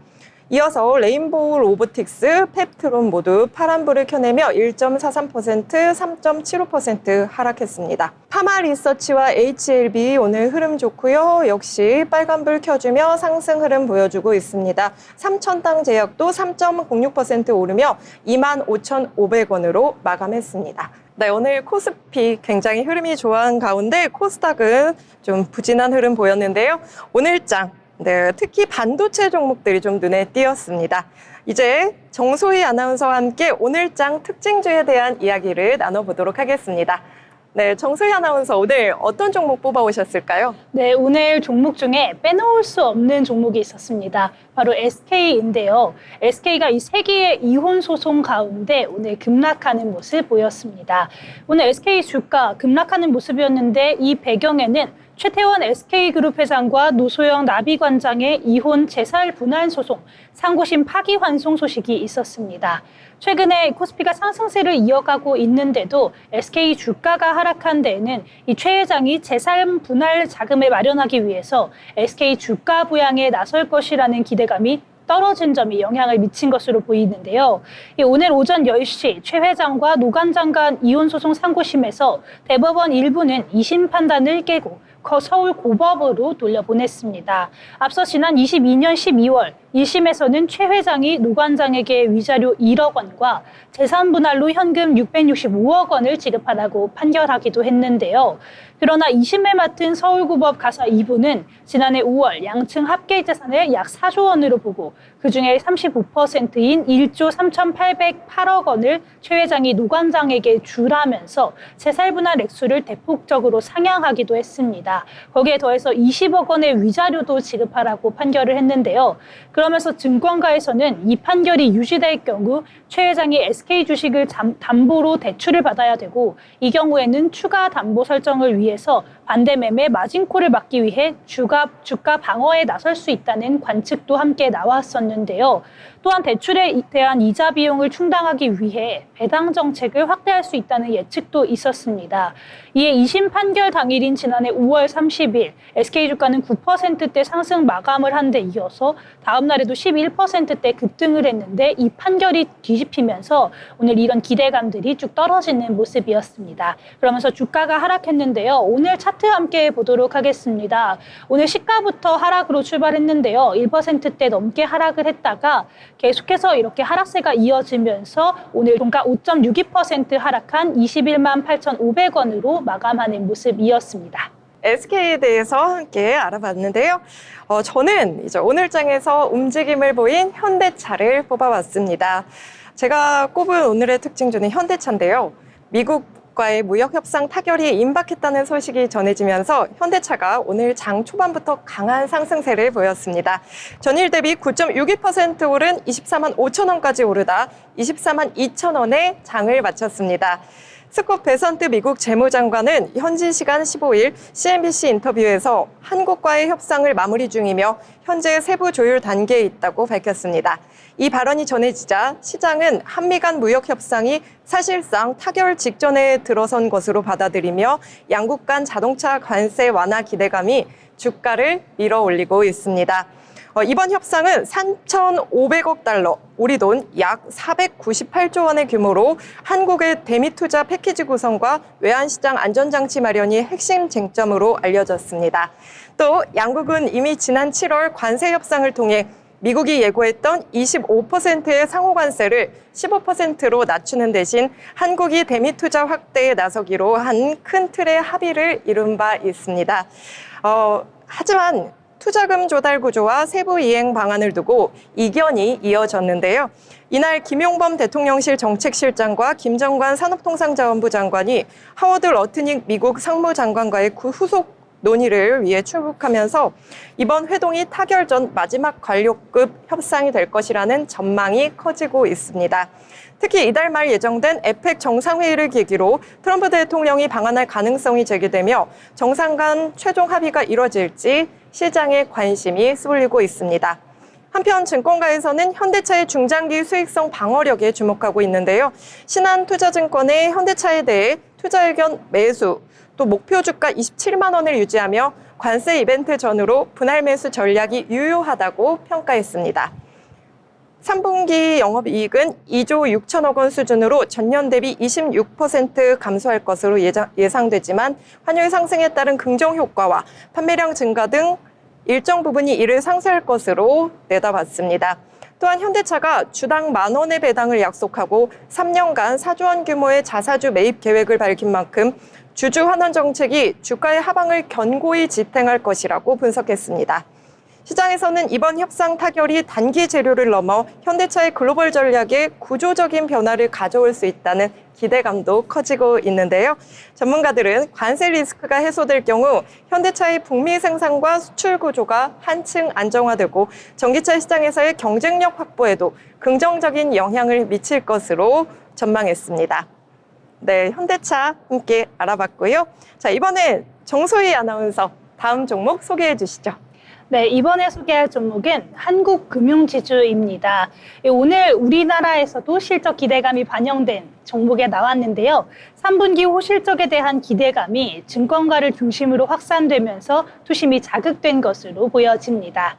이어서 레인보우 로보틱스, 펩트론 모두 파란불을 켜내며 1.43%, 3.75% 하락했습니다. 파마리서치와 HLB 오늘 흐름 좋고요. 역시 빨간불 켜주며 상승 흐름 보여주고 있습니다. 삼천당 제약도 3.06% 오르며 25,500원으로 마감했습니다. 네, 오늘 코스피 굉장히 흐름이 좋은 가운데 코스닥은 좀 부진한 흐름 보였는데요. 오늘장 네, 특히 반도체 종목들이 좀 눈에 띄었습니다. 이제 정소희 아나운서와 함께 오늘장 특징주에 대한 이야기를 나눠보도록 하겠습니다. 네, 정소희 아나운서 오늘 어떤 종목 뽑아오셨을까요? 네, 오늘 종목 중에 빼놓을 수 없는 종목이 있었습니다. 바로 SK인데요. SK가 이 세기의 이혼 소송 가운데 오늘 급락하는 모습 보였습니다. 오늘 SK 주가 급락하는 모습이었는데 이 배경에는 최태원 SK그룹 회장과 노소영 나비관장의 이혼 재살 분할 소송, 상고심 파기환송 소식이 있었습니다. 최근에 코스피가 상승세를 이어가고 있는데도 SK 주가가 하락한 데에는 이 최 회장이 재산 분할 자금을 마련하기 위해서 SK 주가 부양에 나설 것이라는 기대감이 떨어진 점이 영향을 미친 것으로 보이는데요. 오늘 오전 10시 최 회장과 노 관장 간 이혼 소송 상고심에서 대법원 일부는 2심 판단을 깨고 서울 고법으로 돌려보냈습니다. 앞서 지난 22년 12월 1심에서는 최 회장이 노 관장에게 위자료 1억 원과 재산 분할로 현금 665억 원을 지급하라고 판결하기도 했는데요. 그러나 2심을 맡은 서울고법 가사 2부는 지난해 5월 양측 합계 재산을 약 4조 원으로 보고 그중에 35%인 1조 3,808억 원을 최 회장이 노 관장에게 주라면서 재산 분할 액수를 대폭적으로 상향하기도 했습니다. 거기에 더해서 20억 원의 위자료도 지급하라고 판결을 했는데요. 그러면서 증권가에서는 이 판결이 유지될 경우 최 회장이 SK 주식을 담보로 대출을 받아야 되고 이 경우에는 추가 담보 설정을 위해서 반대 매매 마진콜을 막기 위해 주가 방어에 나설 수 있다는 관측도 함께 나왔었는데요. 또한 대출에 대한 이자 비용을 충당하기 위해 배당 정책을 확대할 수 있다는 예측도 있었습니다. 이에 2심 판결 당일인 지난해 5월 30일 SK 주가는 9%대 상승 마감을 한 데 이어서 다음 날에도 11%대 급등을 했는데 이 판결이 뒤집히면서 오늘 이런 기대감들이 쭉 떨어지는 모습이었습니다. 그러면서 주가가 하락했는데요. 오늘 차트 함께 보도록 하겠습니다. 오늘 시가부터 하락으로 출발했는데요. 1%대 넘게 하락을 했다가 계속해서 이렇게 하락세가 이어지면서 오늘 종가 5.62% 하락한 21만 8,500원으로 마감하는 모습이었습니다. SK에 대해서 함께 알아봤는데요. 저는 이제 오늘장에서 움직임을 보인 현대차를 뽑아봤습니다. 제가 꼽은 오늘의 특징주는 현대차인데요. 미국과의 무역 협상 타결이 임박했다는 소식이 전해지면서 현대차가 오늘 장 초반부터 강한 상승세를 보였습니다. 전일 대비 9.62% 오른 24만 5천 원까지 오르다 24만 2천 원에 장을 마쳤습니다. 스콧 베선트 미국 재무장관은 현지 시간 15일 CNBC 인터뷰에서 한국과의 협상을 마무리 중이며 현재 세부 조율 단계에 있다고 밝혔습니다. 이 발언이 전해지자 시장은 한미 간 무역 협상이 사실상 타결 직전에 들어선 것으로 받아들이며 양국 간 자동차 관세 완화 기대감이 주가를 밀어올리고 있습니다. 이번 협상은 3,500억 달러, 우리 돈 약 498조 원의 규모로 한국의 대미 투자 패키지 구성과 외환시장 안전장치 마련이 핵심 쟁점으로 알려졌습니다. 또 양국은 이미 지난 7월 관세 협상을 통해 미국이 예고했던 25%의 상호 관세를 15%로 낮추는 대신 한국이 대미 투자 확대에 나서기로 한 큰 틀의 합의를 이룬 바 있습니다. 하지만 투자금 조달 구조와 세부 이행 방안을 두고 이견이 이어졌는데요. 이날 김용범 대통령실 정책실장과 김정관 산업통상자원부 장관이 하워드 러트닉 미국 상무장관과의 후속 논의를 위해 출국하면서 이번 회동이 타결 전 마지막 관료급 협상이 될 것이라는 전망이 커지고 있습니다. 특히 이달 말 예정된 에펙 정상회의를 계기로 트럼프 대통령이 방한할 가능성이 제기되며 정상 간 최종 합의가 이뤄질지 시장의 관심이 쏠리고 있습니다. 한편 증권가에서는 현대차의 중장기 수익성 방어력에 주목하고 있는데요. 신한투자증권의 현대차에 대해 투자 의견 매수, 또 목표 주가 27만 원을 유지하며 관세 이벤트 전후로 분할 매수 전략이 유효하다고 평가했습니다. 3분기 영업이익은 2조 6천억 원 수준으로 전년 대비 26% 감소할 것으로 예상되지만 환율 상승에 따른 긍정 효과와 판매량 증가 등 일정 부분이 이를 상쇄할 것으로 내다봤습니다. 또한 현대차가 주당 10,000원의 배당을 약속하고 3년간 4조 원 규모의 자사주 매입 계획을 밝힌 만큼 주주 환원 정책이 주가의 하방을 견고히 지탱할 것이라고 분석했습니다. 시장에서는 이번 협상 타결이 단기 재료를 넘어 현대차의 글로벌 전략에 구조적인 변화를 가져올 수 있다는 기대감도 커지고 있는데요. 전문가들은 관세 리스크가 해소될 경우 현대차의 북미 생산과 수출 구조가 한층 안정화되고 전기차 시장에서의 경쟁력 확보에도 긍정적인 영향을 미칠 것으로 전망했습니다. 네, 현대차 함께 알아봤고요. 자, 이번엔 정소희 아나운서 다음 종목 소개해 주시죠. 네, 이번에 소개할 종목은 한국금융지주입니다. 오늘 우리나라에서도 실적 기대감이 반영된 종목에 나왔는데요. 3분기 호실적에 대한 기대감이 증권가를 중심으로 확산되면서 투심이 자극된 것으로 보여집니다.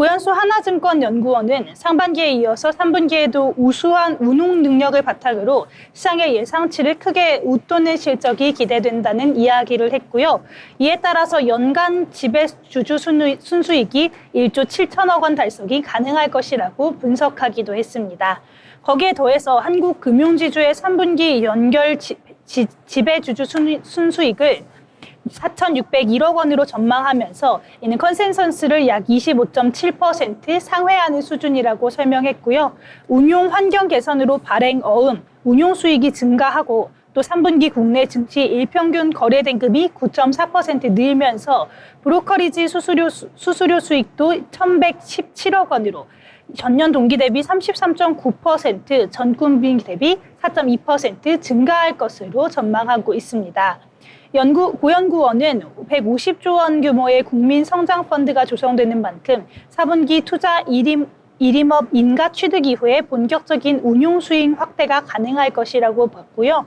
고현수 하나증권연구원은 상반기에 이어서 3분기에도 우수한 운용 능력을 바탕으로 시장의 예상치를 크게 웃도는 실적이 기대된다는 이야기를 했고요. 이에 따라서 연간 지배주주 순수익이 1조 7천억 원 달성이 가능할 것이라고 분석하기도 했습니다. 거기에 더해서 한국금융지주의 3분기 연결 지배주주 순수익을 4,601억 원으로 전망하면서 이는 컨센서스를 약 25.7% 상회하는 수준이라고 설명했고요. 운용 환경 개선으로 발행 어음, 운용 수익이 증가하고 또 3분기 국내 증시 일평균 거래 등급이 9.4% 늘면서 브로커리지 수수료 수익도 1,117억 원으로 전년 동기 대비 33.9%, 전분기 대비 4.2% 증가할 것으로 전망하고 있습니다. 고연구원은 150조 원 규모의 국민성장펀드가 조성되는 만큼 4분기 투자 일임업 인가 취득 이후에 본격적인 운용 수익 확대가 가능할 것이라고 봤고요.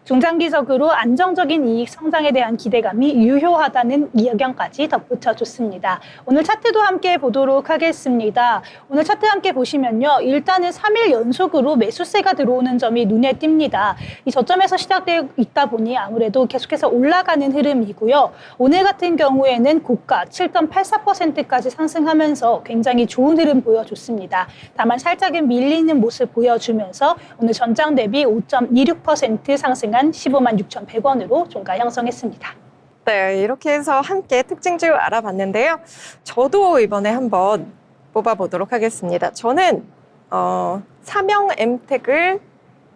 중장기적으로 안정적인 이익 성장에 대한 기대감이 유효하다는 의견까지 덧붙여줬습니다. 오늘 차트도 함께 보도록 하겠습니다. 오늘 차트 함께 보시면요. 일단은 3일 연속으로 매수세가 들어오는 점이 눈에 띕니다. 이 저점에서 시작되어 있다 보니 아무래도 계속해서 올라가는 흐름이고요. 오늘 같은 경우에는 고가 7.84%까지 상승하면서 굉장히 좋은 흐름 보여줬습니다. 다만 살짝은 밀리는 모습 보여주면서 오늘 전장 대비 5.26% 상승한 15만 6,100원으로 종가 형성했습니다. 네, 이렇게 해서 함께 특징주 알아봤는데요. 저도 이번에 한번 뽑아보도록 하겠습니다. 저는 삼형엠텍을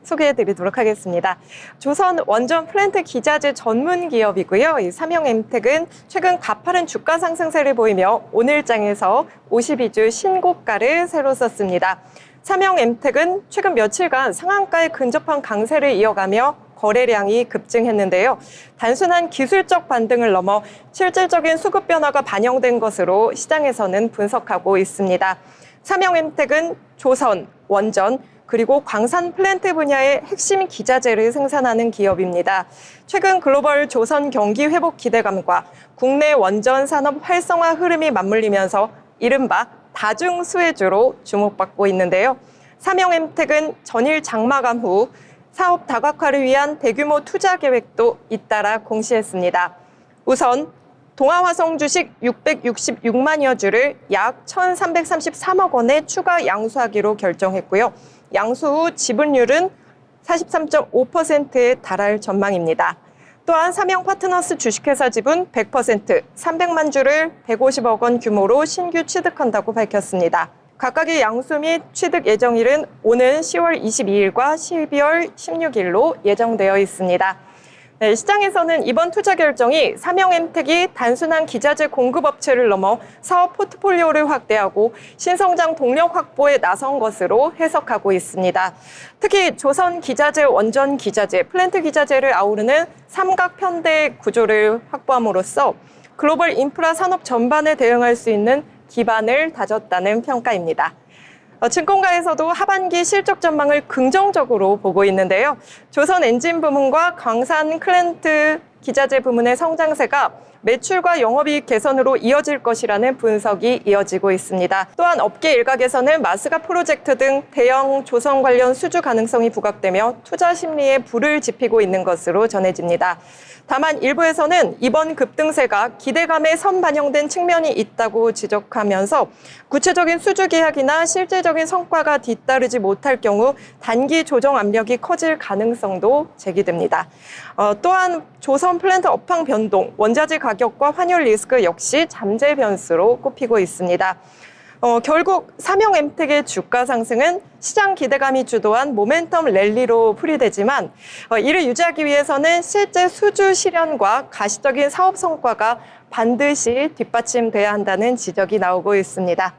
소개해드리도록 하겠습니다. 조선 원전 플랜트 기자재 전문 기업이고요. 이 삼형엠텍은 최근 가파른 주가 상승세를 보이며 오늘장에서 52주 신고가를 새로 썼습니다. 삼형엠텍은 최근 며칠간 상한가에 근접한 강세를 이어가며 거래량이 급증했는데요. 단순한 기술적 반등을 넘어 실질적인 수급 변화가 반영된 것으로 시장에서는 분석하고 있습니다. 삼형엠텍은 조선, 원전, 그리고 광산 플랜트 분야의 핵심 기자재를 생산하는 기업입니다. 최근 글로벌 조선 경기 회복 기대감과 국내 원전 산업 활성화 흐름이 맞물리면서 이른바 다중 수혜주로 주목받고 있는데요. 삼형엠텍은 전일 장마감 후 사업 다각화를 위한 대규모 투자 계획도 잇따라 공시했습니다. 우선 동아화성 주식 666만여 주를 약 1,333억 원에 추가 양수하기로 결정했고요. 양수 후 지분율은 43.5%에 달할 전망입니다. 또한 삼형파트너스 주식회사 지분 100%, 300만 주를 150억 원 규모로 신규 취득한다고 밝혔습니다. 각각의 양수 및 취득 예정일은 오는 10월 22일과 12월 16일로 예정되어 있습니다. 네, 시장에서는 이번 투자 결정이 삼형엠텍이 단순한 기자재 공급업체를 넘어 사업 포트폴리오를 확대하고 신성장 동력 확보에 나선 것으로 해석하고 있습니다. 특히 조선 기자재, 원전 기자재, 플랜트 기자재를 아우르는 삼각편대 구조를 확보함으로써 글로벌 인프라 산업 전반에 대응할 수 있는 기반을 다졌다는 평가입니다. 증권가에서도 하반기 실적 전망을 긍정적으로 보고 있는데요. 조선 엔진 부문과 광산 클랜트 기자재 부문의 성장세가 매출과 영업이익 개선으로 이어질 것이라는 분석이 이어지고 있습니다. 또한 업계 일각에서는 마스가 프로젝트 등 대형 조선 관련 수주 가능성이 부각되며 투자 심리에 불을 지피고 있는 것으로 전해집니다. 다만 일부에서는 이번 급등세가 기대감에 선반영된 측면이 있다고 지적하면서 구체적인 수주 계약이나 실질적인 성과가 뒤따르지 못할 경우 단기 조정 압력이 커질 가능성도 제기됩니다. 또한 조선 플랜트 업황 변동, 원자재 가격과 환율 리스크 역시 잠재 변수로 꼽히고 있습니다. 결국 삼형엠텍의 주가 상승은 시장 기대감이 주도한 모멘텀 랠리로 풀이되지만 이를 유지하기 위해서는 실제 수주 실현과 가시적인 사업 성과가 반드시 뒷받침돼야 한다는 지적이 나오고 있습니다.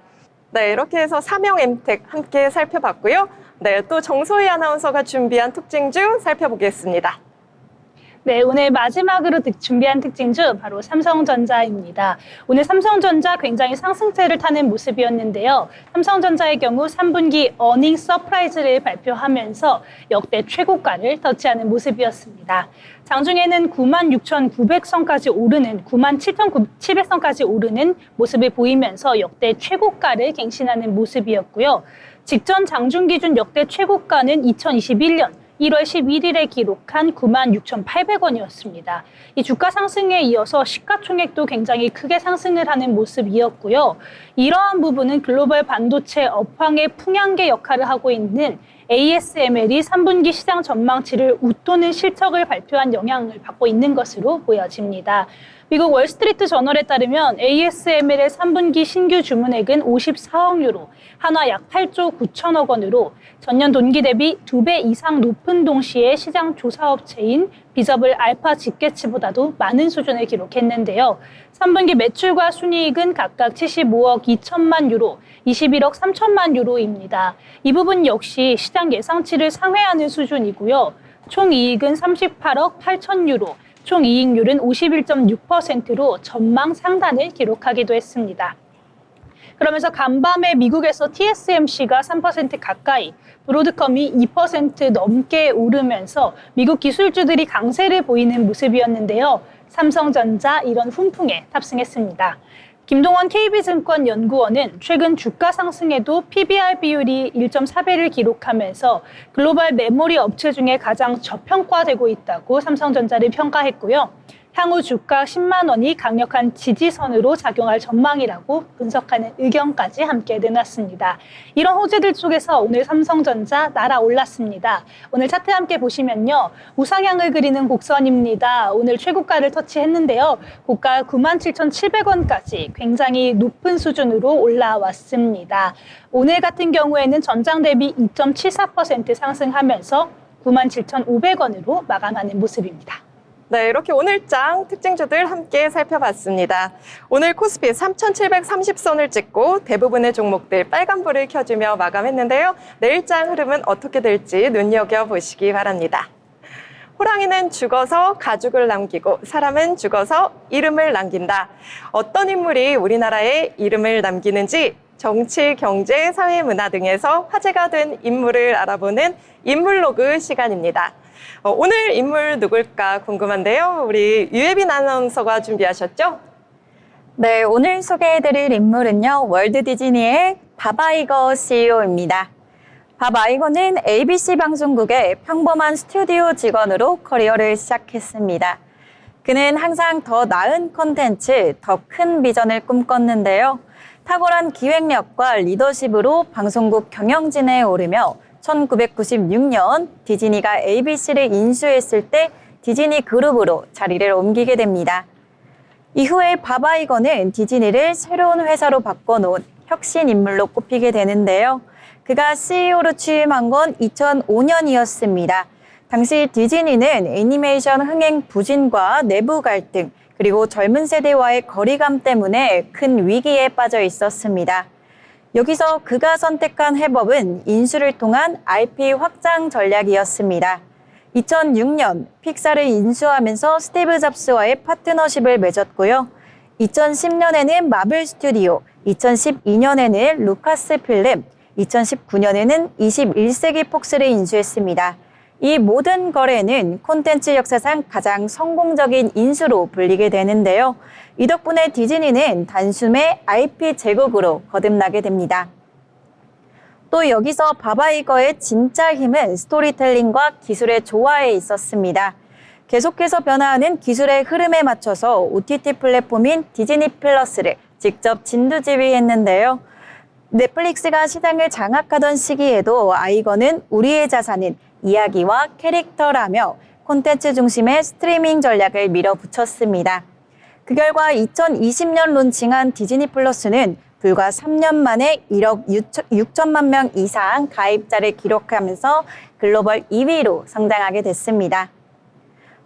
네, 이렇게 해서 삼형엠텍 함께 살펴봤고요. 네, 또 정소희 아나운서가 준비한 특징주 살펴보겠습니다. 네, 오늘 마지막으로 준비한 특징주 바로 삼성전자입니다. 오늘 삼성전자 굉장히 상승세를 타는 모습이었는데요. 삼성전자의 경우 3분기 어닝 서프라이즈를 발표하면서 역대 최고가를 터치하는 모습이었습니다. 장중에는 96,900선까지 오르는 97,700선까지 오르는 모습을 보이면서 역대 최고가를 갱신하는 모습이었고요. 직전 장중 기준 역대 최고가는 2021년 1월 11일에 기록한 96,800원이었습니다. 이 주가 상승에 이어서 시가총액도 굉장히 크게 상승을 하는 모습이었고요. 이러한 부분은 글로벌 반도체 업황의 풍향계 역할을 하고 있는 ASML이 3분기 시장 전망치를 웃도는 실적을 발표한 영향을 받고 있는 것으로 보여집니다. 미국 월스트리트 저널에 따르면 ASML의 3분기 신규 주문액은 54억 유로, 한화 약 8조 9천억 원으로 전년 동기 대비 2배 이상 높은 동시에 시장 조사업체인 비저블 알파 집계치보다도 많은 수준을 기록했는데요. 3분기 매출과 순이익은 각각 75억 2천만 유로, 21억 3천만 유로입니다. 이 부분 역시 시장 예상치를 상회하는 수준이고요. 총 이익은 38억 8천 유로, 총 이익률은 51.6%로 전망 상단을 기록하기도 했습니다. 그러면서 간밤에 미국에서 TSMC가 3% 가까이, 브로드컴이 2% 넘게 오르면서 미국 기술주들이 강세를 보이는 모습이었는데요. 삼성전자 이런 훈풍에 탑승했습니다. 김동원 KB증권 연구원은 최근 주가 상승에도 PBR 비율이 1.4배를 기록하면서 글로벌 메모리 업체 중에 가장 저평가되고 있다고 삼성전자를 평가했고요. 향후 주가 10만 원이 강력한 지지선으로 작용할 전망이라고 분석하는 의견까지 함께 내놨습니다. 이런 호재들 속에서 오늘 삼성전자 날아올랐습니다. 오늘 차트 함께 보시면요. 우상향을 그리는 곡선입니다. 오늘 최고가를 터치했는데요. 고가 97,700원까지 굉장히 높은 수준으로 올라왔습니다. 오늘 같은 경우에는 전장 대비 2.74% 상승하면서 97,500원으로 마감하는 모습입니다. 네, 이렇게 오늘장 특징주들 함께 살펴봤습니다. 오늘 코스피 3,730선을 찍고 대부분의 종목들 빨간불을 켜주며 마감했는데요. 내일장 흐름은 어떻게 될지 눈여겨보시기 바랍니다. 호랑이는 죽어서 가죽을 남기고 사람은 죽어서 이름을 남긴다. 어떤 인물이 우리나라에 이름을 남기는지 정치, 경제, 사회, 문화 등에서 화제가 된 인물을 알아보는 인물로그 시간입니다. 오늘 인물 누굴까 궁금한데요. 우리 유예빈 아나운서가 준비하셨죠? 네, 오늘 소개해드릴 인물은요. 월드 디즈니의 밥 아이거 CEO입니다. 밥 아이거는 ABC 방송국의 평범한 스튜디오 직원으로 커리어를 시작했습니다. 그는 항상 더 나은 콘텐츠, 더 큰 비전을 꿈꿨는데요. 탁월한 기획력과 리더십으로 방송국 경영진에 오르며 1996년 디즈니가 ABC를 인수했을 때 디즈니 그룹으로 자리를 옮기게 됩니다. 이후에 밥 아이거는 디즈니를 새로운 회사로 바꿔놓은 혁신 인물로 꼽히게 되는데요. 그가 CEO로 취임한 건 2005년이었습니다. 당시 디즈니는 애니메이션 흥행 부진과 내부 갈등, 그리고 젊은 세대와의 거리감 때문에 큰 위기에 빠져 있었습니다. 여기서 그가 선택한 해법은 인수를 통한 IP 확장 전략이었습니다. 2006년 픽사를 인수하면서 스티브 잡스와의 파트너십을 맺었고요. 2010년에는 마블 스튜디오, 2012년에는 루카스 필름, 2019년에는 21세기 폭스를 인수했습니다. 이 모든 거래는 콘텐츠 역사상 가장 성공적인 인수로 불리게 되는데요. 이 덕분에 디즈니는 단숨에 IP 제국으로 거듭나게 됩니다. 또 여기서 밥 아이거의 진짜 힘은 스토리텔링과 기술의 조화에 있었습니다. 계속해서 변화하는 기술의 흐름에 맞춰서 OTT 플랫폼인 디즈니 플러스를 직접 진두지휘했는데요. 넷플릭스가 시장을 장악하던 시기에도 아이거는 우리의 자산은 이야기와 캐릭터라며 콘텐츠 중심의 스트리밍 전략을 밀어붙였습니다. 그 결과 2020년 론칭한 디즈니 플러스는 불과 3년 만에 1억 6천만 명 이상 가입자를 기록하면서 글로벌 2위로 성장하게 됐습니다.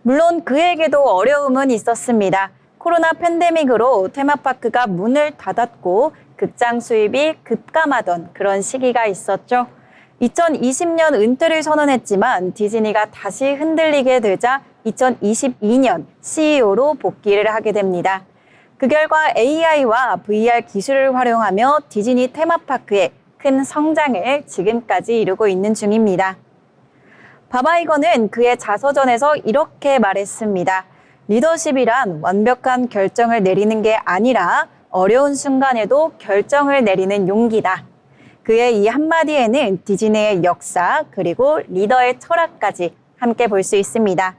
물론 그에게도 어려움은 있었습니다. 코로나 팬데믹으로 테마파크가 문을 닫았고 극장 수입이 급감하던 그런 시기가 있었죠. 2020년 은퇴를 선언했지만 디즈니가 다시 흔들리게 되자 2022년 CEO로 복귀를 하게 됩니다. 그 결과 AI와 VR 기술을 활용하며 디즈니 테마파크의 큰 성장을 지금까지 이루고 있는 중입니다. 바바 이거는 그의 자서전에서 이렇게 말했습니다. 리더십이란 완벽한 결정을 내리는 게 아니라 어려운 순간에도 결정을 내리는 용기다. 그의 이 한마디에는 디즈니의 역사 그리고 리더의 철학까지 함께 볼 수 있습니다.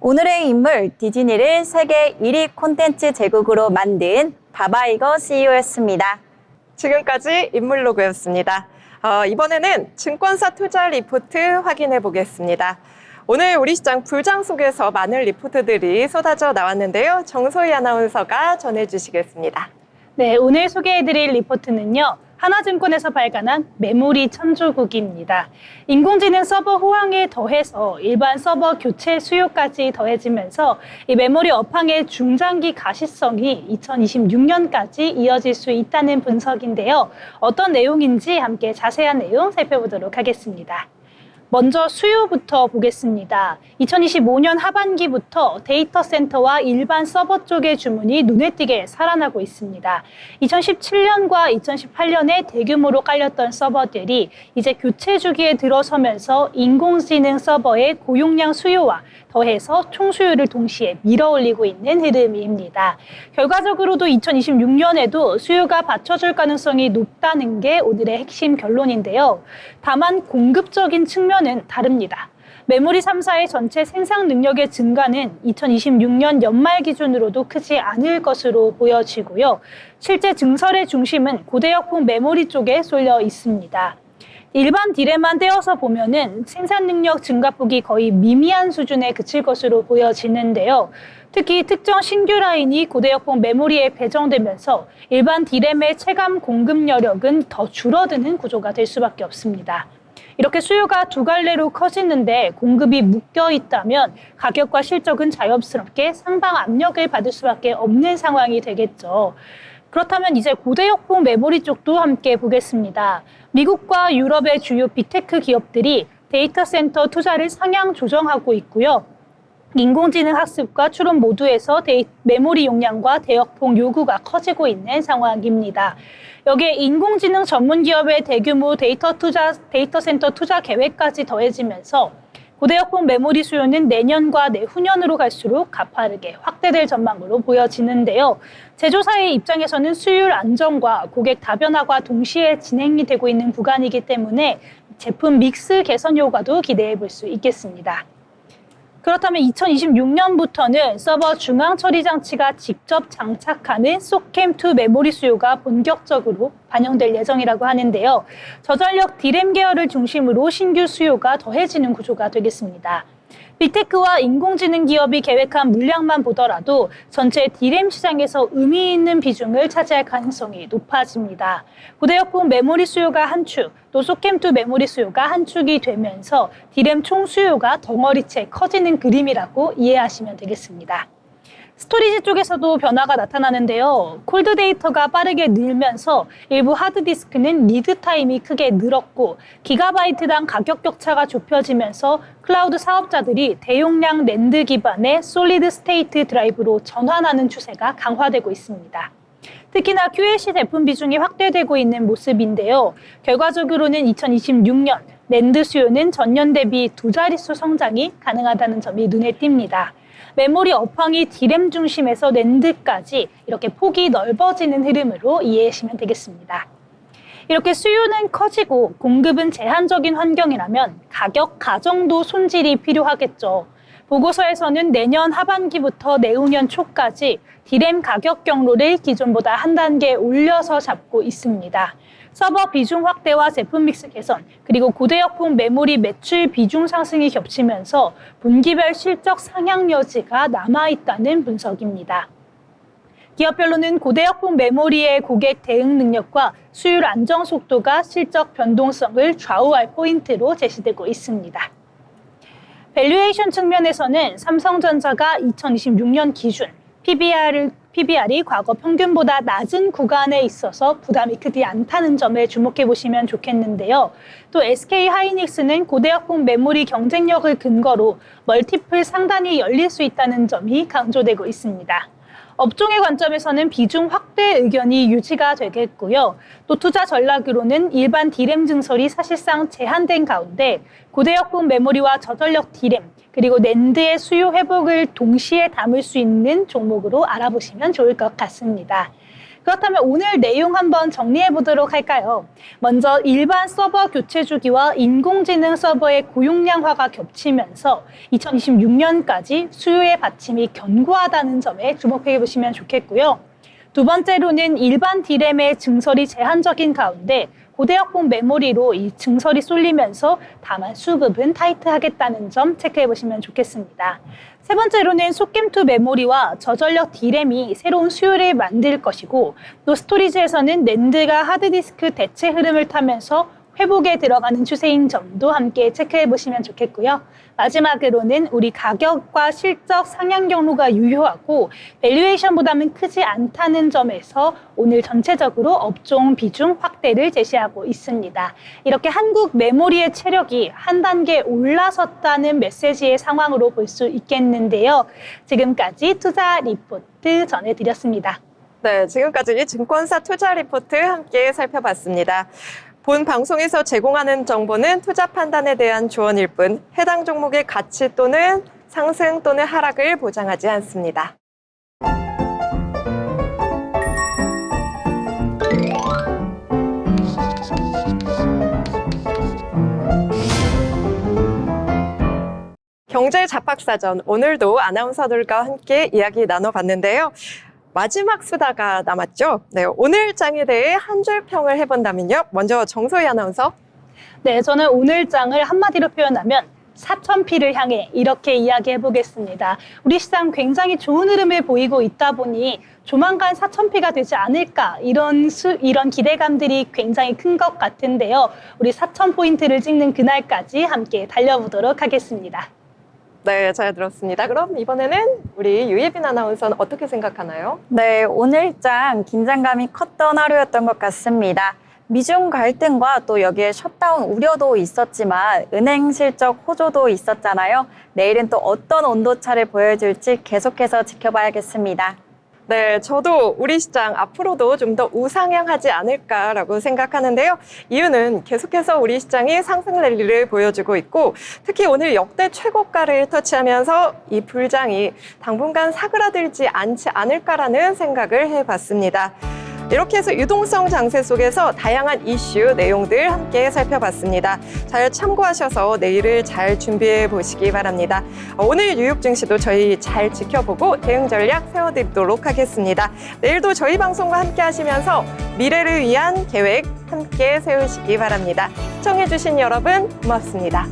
오늘의 인물 디즈니를 세계 1위 콘텐츠 제국으로 만든 바바 이거 CEO였습니다. 지금까지 인물로그였습니다. 이번에는 증권사 투자 리포트 확인해 보겠습니다. 오늘 우리 시장 불장 속에서 많은 리포트들이 쏟아져 나왔는데요. 정소희 아나운서가 전해주시겠습니다. 네, 오늘 소개해드릴 리포트는요. 하나증권에서 발간한 메모리 천조국입니다. 인공지능 서버 호황에 더해서 일반 서버 교체 수요까지 더해지면서 이 메모리 업황의 중장기 가시성이 2026년까지 이어질 수 있다는 분석인데요. 어떤 내용인지 함께 자세한 내용 살펴보도록 하겠습니다. 먼저 수요부터 보겠습니다. 2025년 하반기부터 데이터 센터와 일반 서버 쪽의 주문이 눈에 띄게 살아나고 있습니다. 2017년과 2018년에 대규모로 깔렸던 서버들이 이제 교체 주기에 들어서면서 인공지능 서버의 고용량 수요와 더해서 총수요를 동시에 밀어올리고 있는 흐름입니다. 결과적으로도 2026년에도 수요가 받쳐줄 가능성이 높다는 게 오늘의 핵심 결론인데요. 다만 공급적인 측면은 다릅니다. 메모리 3사의 전체 생산 능력의 증가는 2026년 연말 기준으로도 크지 않을 것으로 보여지고요. 실제 증설의 중심은 고대역폭 메모리 쪽에 쏠려 있습니다. 일반 딜에만 떼어서 보면은 생산 능력 증가폭이 거의 미미한 수준에 그칠 것으로 보여지는데요. 특히 특정 신규 라인이 고대역폭 메모리에 배정되면서 일반 딜의 체감 공급 여력은 더 줄어드는 구조가 될 수밖에 없습니다. 이렇게 수요가 두 갈래로 커지는데 공급이 묶여 있다면 가격과 실적은 자연스럽게 상방 압력을 받을 수밖에 없는 상황이 되겠죠. 그렇다면 이제 고대역폭 메모리 쪽도 함께 보겠습니다. 미국과 유럽의 주요 빅테크 기업들이 데이터 센터 투자를 상향 조정하고 있고요. 인공지능 학습과 추론 모두에서 메모리 용량과 대역폭 요구가 커지고 있는 상황입니다. 여기에 인공지능 전문 기업의 대규모 데이터 센터 투자 계획까지 더해지면서 고대역폭 메모리 수요는 내년과 내후년으로 갈수록 가파르게 확대될 전망으로 보여지는데요. 제조사의 입장에서는 수율 안정과 고객 다변화가 동시에 진행이 되고 있는 구간이기 때문에 제품 믹스 개선 효과도 기대해 볼 수 있겠습니다. 그렇다면 2026년부터는 서버 중앙 처리 장치가 직접 장착하는 소캠2 메모리 수요가 본격적으로 반영될 예정이라고 하는데요. 저전력 D램 계열을 중심으로 신규 수요가 더해지는 구조가 되겠습니다. 빅테크와 인공지능 기업이 계획한 물량만 보더라도 전체 D램 시장에서 의미 있는 비중을 차지할 가능성이 높아집니다. 고대역폭 메모리 수요가 한 축, 또 소캠2 메모리 수요가 한 축이 되면서 D램 총 수요가 덩어리째 커지는 그림이라고 이해하시면 되겠습니다. 스토리지 쪽에서도 변화가 나타나는데요. 콜드 데이터가 빠르게 늘면서 일부 하드디스크는 리드 타임이 크게 늘었고 기가바이트당 가격 격차가 좁혀지면서 클라우드 사업자들이 대용량 낸드 기반의 솔리드 스테이트 드라이브로 전환하는 추세가 강화되고 있습니다. 특히나 QLC 제품 비중이 확대되고 있는 모습인데요. 결과적으로는 2026년 낸드 수요는 전년 대비 두 자릿수 성장이 가능하다는 점이 눈에 띕니다. 메모리 업황이 D램 중심에서 낸드까지 이렇게 폭이 넓어지는 흐름으로 이해하시면 되겠습니다. 이렇게 수요는 커지고 공급은 제한적인 환경이라면 가격 가정도 손질이 필요하겠죠. 보고서에서는 내년 하반기부터 내후년 초까지 D램 가격 경로를 기존보다 한 단계 올려서 잡고 있습니다. 서버 비중 확대와 제품 믹스 개선, 그리고 고대역폭 메모리 매출 비중 상승이 겹치면서 분기별 실적 상향 여지가 남아있다는 분석입니다. 기업별로는 고대역폭 메모리의 고객 대응 능력과 수율 안정 속도가 실적 변동성을 좌우할 포인트로 제시되고 있습니다. 밸류에이션 측면에서는 삼성전자가 2026년 기준 PBR이 과거 평균보다 낮은 구간에 있어서 부담이 크지 않다는 점에 주목해 보시면 좋겠는데요. 또 SK 하이닉스는 고대역폭 메모리 경쟁력을 근거로 멀티플 상단이 열릴 수 있다는 점이 강조되고 있습니다. 업종의 관점에서는 비중 확대 의견이 유지가 되겠고요. 또 투자 전략으로는 일반 D램 증설이 사실상 제한된 가운데 고대역폭 메모리와 저전력 D램 그리고 낸드의 수요 회복을 동시에 담을 수 있는 종목으로 알아보시면 좋을 것 같습니다. 그렇다면 오늘 내용 한번 정리해 보도록 할까요? 먼저 일반 서버 교체 주기와 인공지능 서버의 고용량화가 겹치면서 2026년까지 수요의 받침이 견고하다는 점에 주목해 보시면 좋겠고요. 두 번째로는 일반 D램의 증설이 제한적인 가운데 고대역폭 메모리로 이 증설이 쏠리면서 다만 수급은 타이트하겠다는 점 체크해 보시면 좋겠습니다. 세 번째로는 소겜2 메모리와 저전력 D램이 새로운 수요를 만들 것이고 또 스토리지에서는 낸드가 하드디스크 대체 흐름을 타면서 회복에 들어가는 추세인 점도 함께 체크해 보시면 좋겠고요. 마지막으로는 우리 가격과 실적 상향 경로가 유효하고 밸류에이션 부담은 크지 않다는 점에서 오늘 전체적으로 업종 비중 확대를 제시하고 있습니다. 이렇게 한국 메모리의 체력이 한 단계 올라섰다는 메시지의 상황으로 볼 수 있겠는데요. 지금까지 투자 리포트 전해드렸습니다. 네, 지금까지 증권사 투자 리포트 함께 살펴봤습니다. 본 방송에서 제공하는 정보는 투자 판단에 대한 조언일 뿐 해당 종목의 가치 또는 상승 또는 하락을 보장하지 않습니다. 경제 잡학사전 오늘도 아나운서들과 함께 이야기 나눠봤는데요. 마지막 수다가 남았죠. 네, 오늘 장에 대해 한 줄 평을 해본다면요. 먼저 정소희 아나운서. 네, 저는 오늘 장을 한마디로 표현하면 4,000피를 향해 이렇게 이야기해 보겠습니다. 우리 시장 굉장히 좋은 흐름을 보이고 있다 보니 조만간 4,000피가 되지 않을까 이런 기대감들이 굉장히 큰 것 같은데요. 우리 4,000포인트를 찍는 그날까지 함께 달려보도록 하겠습니다. 네, 잘 들었습니다. 그럼 이번에는 우리 유예빈 아나운서는 어떻게 생각하나요? 네, 오늘 장 긴장감이 컸던 하루였던 것 같습니다. 미중 갈등과 또 여기에 셧다운 우려도 있었지만 은행 실적 호조도 있었잖아요. 내일은 또 어떤 온도차를 보여줄지 계속해서 지켜봐야겠습니다. 네, 저도 우리 시장 앞으로도 좀 더 우상향하지 않을까라고 생각하는데요. 이유는 계속해서 우리 시장이 상승 랠리를 보여주고 있고 특히 오늘 역대 최고가를 터치하면서 이 불장이 당분간 사그라들지 않지 않을까라는 생각을 해봤습니다. 이렇게 해서 유동성 장세 속에서 다양한 이슈, 내용들 함께 살펴봤습니다. 잘 참고하셔서 내일을 잘 준비해 보시기 바랍니다. 오늘 뉴욕 증시도 저희 잘 지켜보고 대응 전략 세워드리도록 하겠습니다. 내일도 저희 방송과 함께 하시면서 미래를 위한 계획 함께 세우시기 바랍니다. 시청해주신 여러분 고맙습니다.